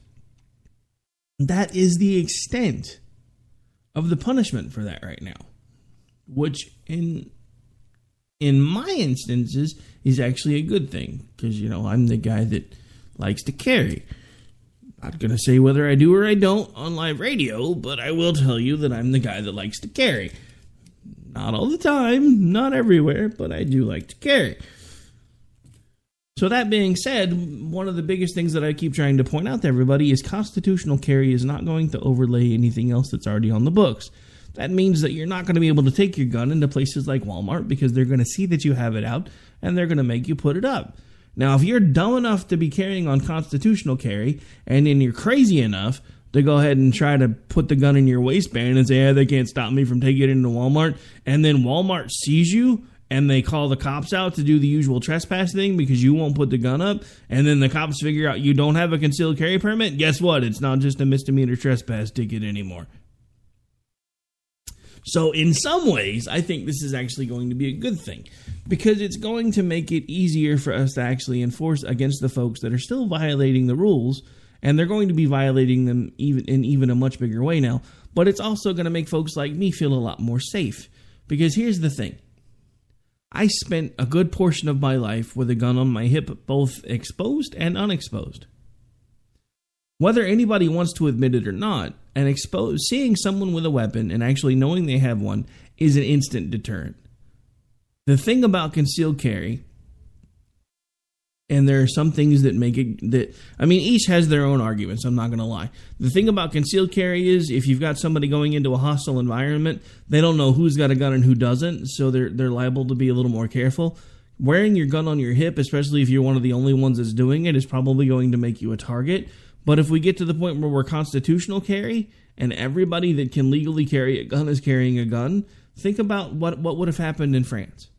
That is the extent of the punishment for that right now, which in my instances is actually a good thing, because, I'm the guy that likes to carry. Not going to say whether I do or I don't on live radio, but I will tell you that I'm the guy that likes to carry. Not all the time, not everywhere, but I do like to carry. So that being said, one of the biggest things that I keep trying to point out to everybody is constitutional carry is not going to overlay anything else that's already on the books. That means that you're not going to be able to take your gun into places like Walmart because they're going to see that you have it out and they're going to make you put it up. Now, if you're dumb enough to be carrying on constitutional carry and then you're crazy enough to go ahead and try to put the gun in your waistband and say, they can't stop me from taking it into Walmart, and then Walmart sees you and they call the cops out to do the usual trespass thing because you won't put the gun up, and then the cops figure out you don't have a concealed carry permit, guess what? It's not just a misdemeanor trespass ticket anymore. So in some ways, I think this is actually going to be a good thing, because it's going to make it easier for us to actually enforce against the folks that are still violating the rules, and they're going to be violating them even a much bigger way now. But it's also going to make folks like me feel a lot more safe, because here's the thing. I spent a good portion of my life with a gun on my hip, both exposed and unexposed. Whether anybody wants to admit it or not, seeing someone with a weapon and actually knowing they have one is an instant deterrent. The thing about concealed carry, and there are some things that make it, each has their own arguments, I'm not going to lie. The thing about concealed carry is if you've got somebody going into a hostile environment, they don't know who's got a gun and who doesn't, so they're liable to be a little more careful. Wearing your gun on your hip, especially if you're one of the only ones that's doing it, is probably going to make you a target. But if we get to the point where we're constitutional carry, and everybody that can legally carry a gun is carrying a gun, think about what would have happened in France.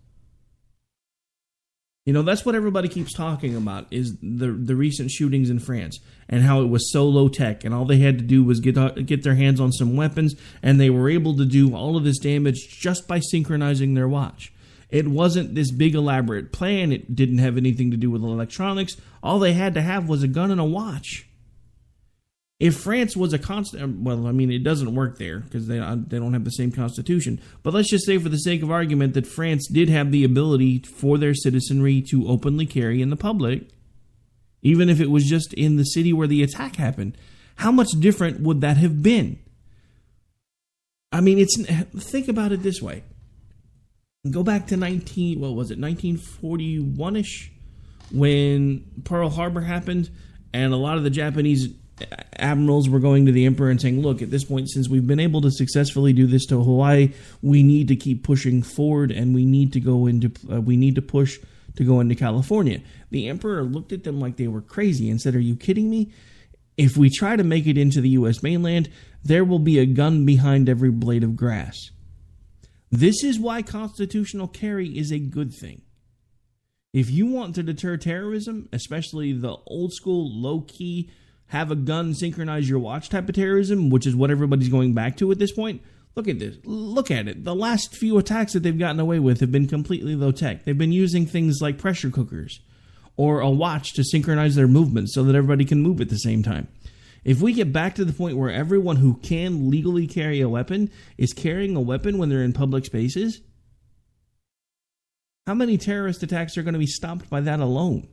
That's what everybody keeps talking about, is the recent shootings in France and how it was so low tech, and all they had to do was get their hands on some weapons, and they were able to do all of this damage just by synchronizing their watch. It wasn't this big elaborate plan. It didn't have anything to do with electronics. All they had to have was a gun and a watch. If France was a constant, it doesn't work there because they don't have the same constitution. But let's just say, for the sake of argument, that France did have the ability for their citizenry to openly carry in the public, even if it was just in the city where the attack happened. How much different would that have been? Think about it this way. Go back to 1941-ish, when Pearl Harbor happened, and a lot of the Japanese admirals were going to the emperor and saying, look, at this point, since we've been able to successfully do this to Hawaii, we need to keep pushing forward, and we need to push to go into California. The emperor looked at them like they were crazy and said, are you kidding me? If we try to make it into the U.S. mainland, there will be a gun behind every blade of grass. This is why constitutional carry is a good thing. If you want to deter terrorism, especially the old school, low-key, have a gun, synchronize your watch type of terrorism, which is what everybody's going back to at this point. Look at this. Look at it. The last few attacks that they've gotten away with have been completely low tech. They've been using things like pressure cookers or a watch to synchronize their movements so that everybody can move at the same time. If we get back to the point where everyone who can legally carry a weapon is carrying a weapon when they're in public spaces, how many terrorist attacks are going to be stopped by that alone?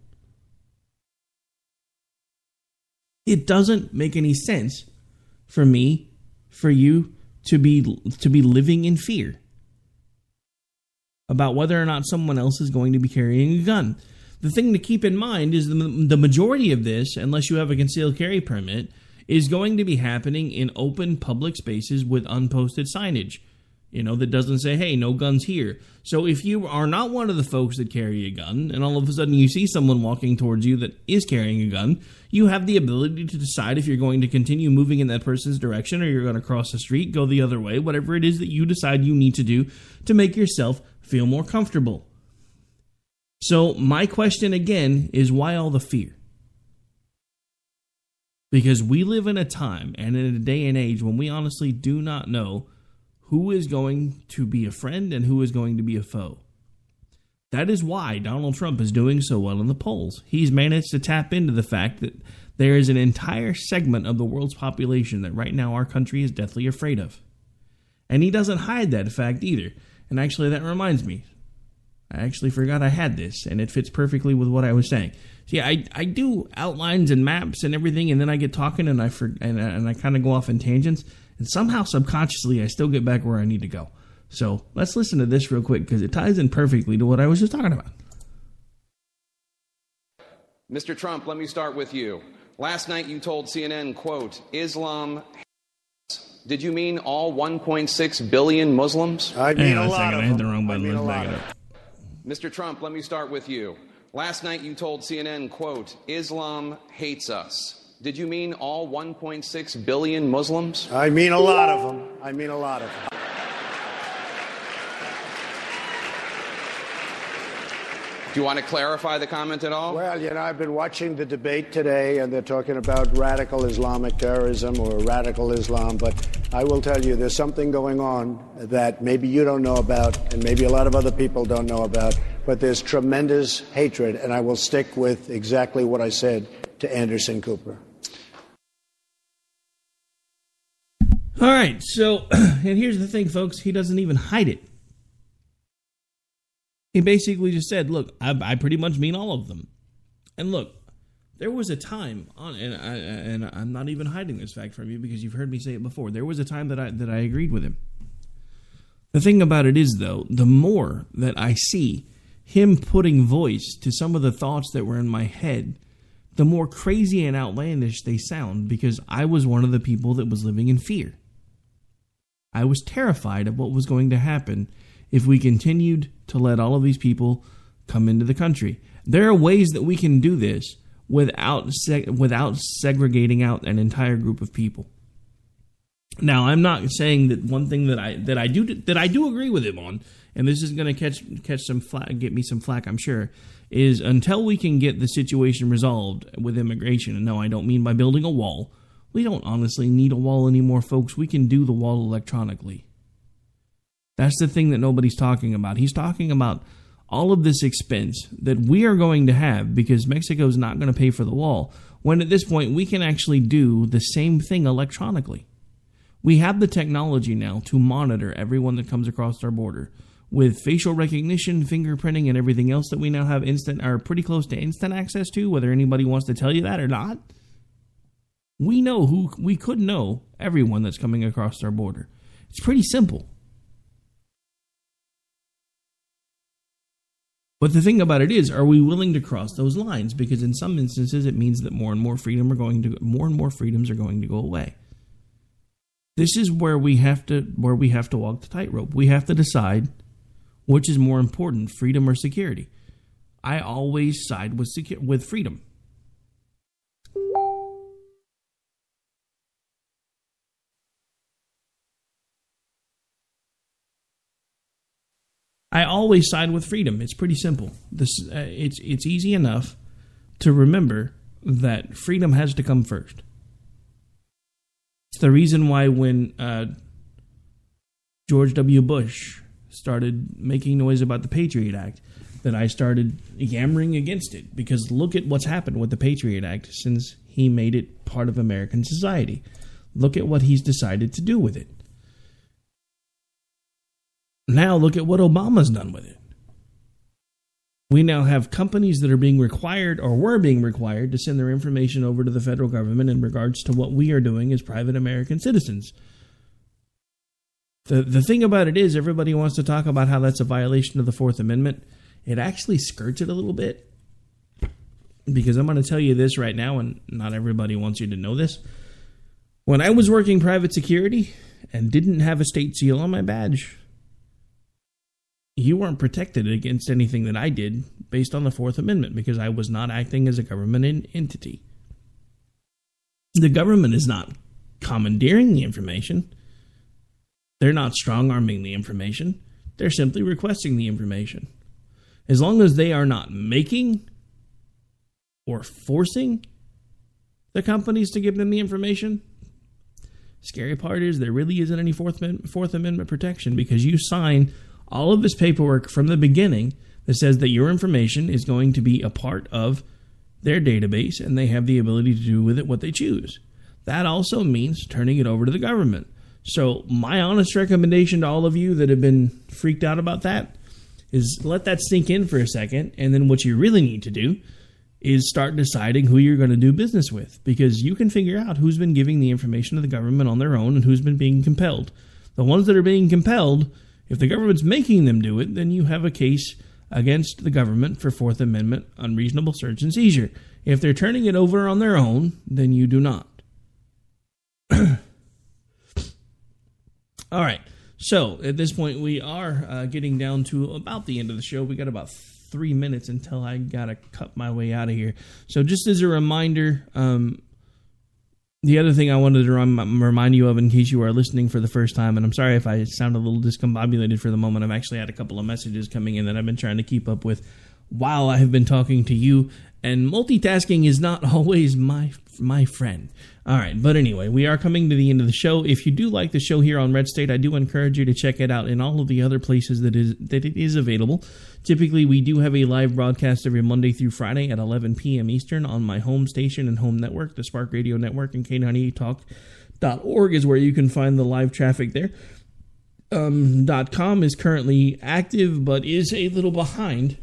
It doesn't make any sense for me, for you, to be living in fear about whether or not someone else is going to be carrying a gun. The thing to keep in mind is the majority of this, unless you have a concealed carry permit, is going to be happening in open public spaces with unposted signage. that doesn't say, hey, no guns here. So if you are not one of the folks that carry a gun, and all of a sudden you see someone walking towards you that is carrying a gun, you have the ability to decide if you're going to continue moving in that person's direction or you're going to cross the street, go the other way, whatever it is that you decide you need to do to make yourself feel more comfortable. So my question again is, why all the fear? Because we live in a time and in a day and age when we honestly do not know who is going to be a friend and who is going to be a foe. That is why Donald Trump is doing so well in the polls. He's managed to tap into the fact that there is an entire segment of the world's population that right now our country is deathly afraid of. And he doesn't hide that fact either. And actually, that reminds me. I actually forgot I had this, and it fits perfectly with what I was saying. See, I do outlines and maps and everything, and then I get talking and I kind of go off in tangents. And somehow, subconsciously, I still get back where I need to go. So let's listen to this real quick because it ties in perfectly to what I was just talking about. Mr. Trump, let me start with you. Last night you told CNN, quote, Islam. Did you mean all 1.6 billion Muslims? I mean a lot of them. I hit the wrong button. Let's back it up. Mr. Trump, let me start with you. Last night you told CNN, quote, Islam hates us. Did you mean all 1.6 billion Muslims? I mean a lot of them. I mean a lot of them. Do you want to clarify the comment at all? Well, I've been watching the debate today, and they're talking about radical Islamic terrorism or radical Islam, but I will tell you there's something going on that maybe you don't know about and maybe a lot of other people don't know about, but there's tremendous hatred, and I will stick with exactly what I said to Anderson Cooper. All right, so, and here's the thing, folks, he doesn't even hide it. He basically just said, look, I pretty much mean all of them. And look, there was a time, and I'm not even hiding this fact from you because you've heard me say it before, there was a time that I agreed with him. The thing about it is, though, the more that I see him putting voice to some of the thoughts that were in my head, the more crazy and outlandish they sound because I was one of the people that was living in fear. I was terrified of what was going to happen if we continued to let all of these people come into the country. There are ways that we can do this without segregating out an entire group of people. Now, I'm not saying that one thing that I do agree with him on, and this is going to catch some flack, get me some flack, I'm sure, is until we can get the situation resolved with immigration. And no, I don't mean by building a wall. We don't honestly need a wall anymore, folks. We can do the wall electronically. That's the thing that nobody's talking about. He's talking about all of this expense that we are going to have because Mexico is not going to pay for the wall, when at this point we can actually do the same thing electronically. We have the technology now to monitor everyone that comes across our border with facial recognition, fingerprinting, and everything else that we now have instant or pretty close to instant access to, whether anybody wants to tell you that or not. We could know everyone that's coming across our border. It's pretty simple. But the thing about it is, are we willing to cross those lines? Because in some instances, it means that more and more freedoms are going to go away. This is where we have to walk the tightrope. We have to decide which is more important, freedom or security. I always side with freedom. I always side with freedom. It's pretty simple. It's easy enough to remember that freedom has to come first. It's the reason why when George W. Bush started making noise about the Patriot Act, that I started yammering against it. Because look at what's happened with the Patriot Act since he made it part of American society. Look at what he's decided to do with it. Now look at what Obama's done with it. We now have companies that are being required or were being required to send their information over to the federal government in regards to what we are doing as private American citizens. The thing about it is everybody wants to talk about how that's a violation of the Fourth Amendment. It actually skirts it a little bit. Because I'm going to tell you this right now, and not everybody wants you to know this. When I was working private security, and didn't have a state seal on my badge, you weren't protected against anything that I did based on the Fourth Amendment because I was not acting as a government entity. The government is not commandeering the information. They're not strong-arming the information. They're simply requesting the information. As long as they are not making or forcing the companies to give them the information, scary part is there really isn't any Fourth Amendment protection because you sign all of this paperwork from the beginning that says that your information is going to be a part of their database and they have the ability to do with it what they choose. That also means turning it over to the government. So my honest recommendation to all of you that have been freaked out about that is let that sink in for a second, and then what you really need to do is start deciding who you're going to do business with, because you can figure out who's been giving the information to the government on their own and who's been being compelled. The ones that are being compelled, if the government's making them do it, then you have a case against the government for Fourth Amendment unreasonable search and seizure. If they're turning it over on their own, then you do not. All right, so at this point we are getting down to about the end of the show. We got about 3 minutes until I gotta cut my way out of here. So just as a reminder, the other thing I wanted to remind you of in case you are listening for the first time, and I'm sorry if I sound a little discombobulated for the moment, I've actually had a couple of messages coming in that I've been trying to keep up with while I have been talking to you, and multitasking is not always my friend. All right, but anyway, we are coming to the end of the show. If you do like the show here on Red State, I do encourage you to check it out in all of the other places that it is available. Typically, we do have a live broadcast every Monday through Friday at 11 p.m. Eastern on my home station and home network, the Spark Radio Network, and K98Talk.org is where you can find the live traffic there. .com is currently active, but is a little behind.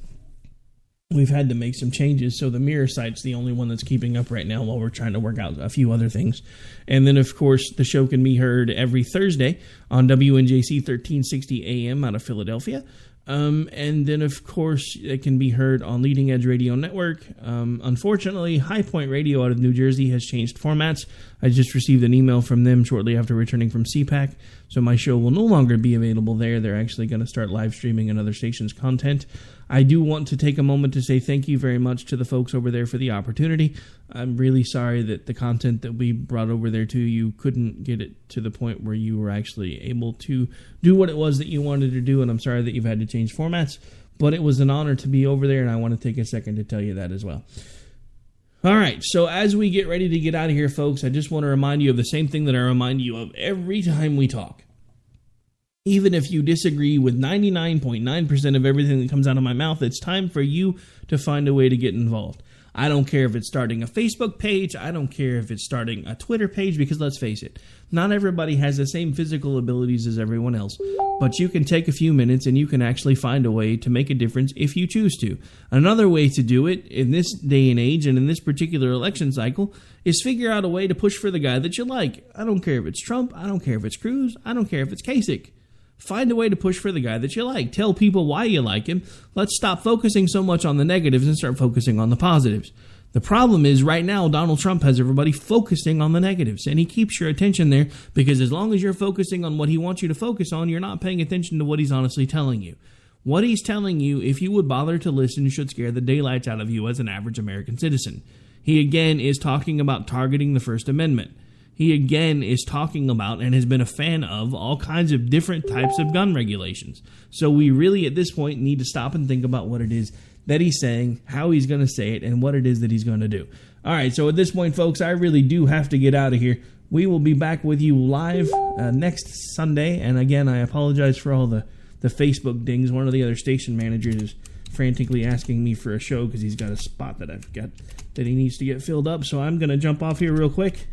We've had to make some changes, so the mirror site's the only one that's keeping up right now while we're trying to work out a few other things. And then, of course, the show can be heard every Thursday on WNJC 1360 AM out of Philadelphia. And then, of course, it can be heard on Leading Edge Radio Network. Unfortunately, High Point Radio out of New Jersey has changed formats. I just received an email from them shortly after returning from CPAC, so my show will no longer be available there. They're actually going to start live streaming another station's content. I do want to take a moment to say thank you very much to the folks over there for the opportunity. I'm really sorry that the content that we brought over there to you couldn't get it to the point where you were actually able to do what it was that you wanted to do, and I'm sorry that you've had to change formats, but it was an honor to be over there, and I want to take a second to tell you that as well. All right, so as we get ready to get out of here, folks, I just want to remind you of the same thing that I remind you of every time we talk. Even if you disagree with 99.9% of everything that comes out of my mouth, it's time for you to find a way to get involved. I don't care if it's starting a Facebook page. I don't care if it's starting a Twitter page, because let's face it, not everybody has the same physical abilities as everyone else. But you can take a few minutes and you can actually find a way to make a difference if you choose to. Another way to do it in this day and age and in this particular election cycle is figure out a way to push for the guy that you like. I don't care if it's Trump. I don't care if it's Cruz. I don't care if it's Kasich. Find a way to push for the guy that you like. Tell people why you like him. Let's stop focusing so much on the negatives and start focusing on the positives. The problem is right now Donald Trump has everybody focusing on the negatives, and he keeps your attention there because as long as you're focusing on what he wants you to focus on, you're not paying attention to what he's honestly telling you. What he's telling you, if you would bother to listen, should scare the daylights out of you as an average American citizen. He again is talking about targeting the First Amendment. He again is talking about and has been a fan of all kinds of different types of gun regulations. So we really at this point need to stop and think about what it is that he's saying, how he's going to say it, and what it is that he's going to do. All right, so at this point, folks, I really do have to get out of here. We will be back with you live next Sunday. And again, I apologize for all the Facebook dings. One of the other station managers is frantically asking me for a show because he's got a spot that I've got that he needs to get filled up. So I'm going to jump off here real quick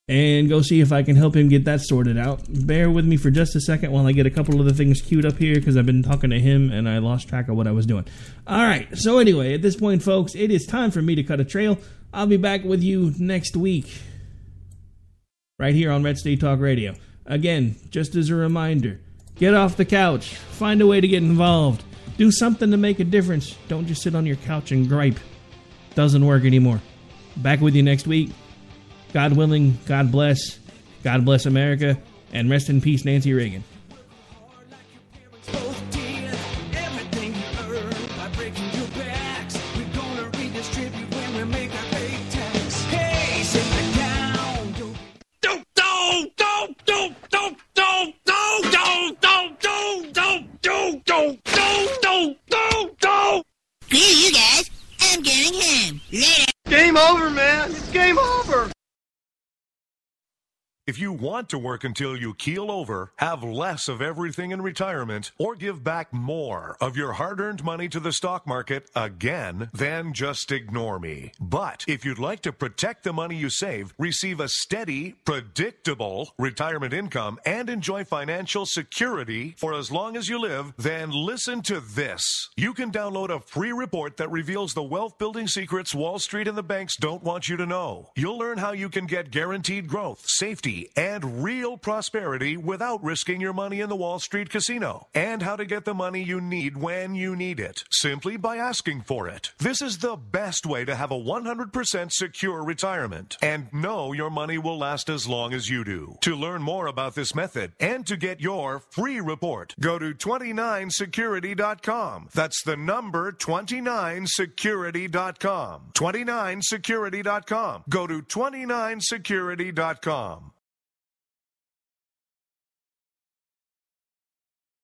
and go see if I can help him get that sorted out. Bear with me for just a second while I get a couple of the things queued up here because I've been talking to him and I lost track of what I was doing. All right, so anyway, at this point, folks, it is time for me to cut a trail. I'll be back with you next week right here on Red State Talk Radio. Again, just as a reminder, get off the couch. Find a way to get involved. Do something to make a difference. Don't just sit on your couch and gripe. Doesn't work anymore. Back with you next week. God willing, God bless. God bless America, and rest in peace, Nancy Reagan. Screw you guys. I'm going home. Later. Game over, man. It's game over. If you want to work until you keel over, have less of everything in retirement, or give back more of your hard-earned money to the stock market again, then just ignore me. But if you'd like to protect the money you save, receive a steady, predictable retirement income, and enjoy financial security for as long as you live, then listen to this. You can download a free report that reveals the wealth-building secrets Wall Street and the banks don't want you to know. You'll learn how you can get guaranteed growth, safety, and real prosperity without risking your money in the Wall Street casino, and how to get the money you need when you need it, simply by asking for it. This is the best way to have a 100% secure retirement and know your money will last as long as you do. To learn more about this method and to get your free report, go to 29security.com. That's the number 29security.com. 29security.com. Go to 29security.com.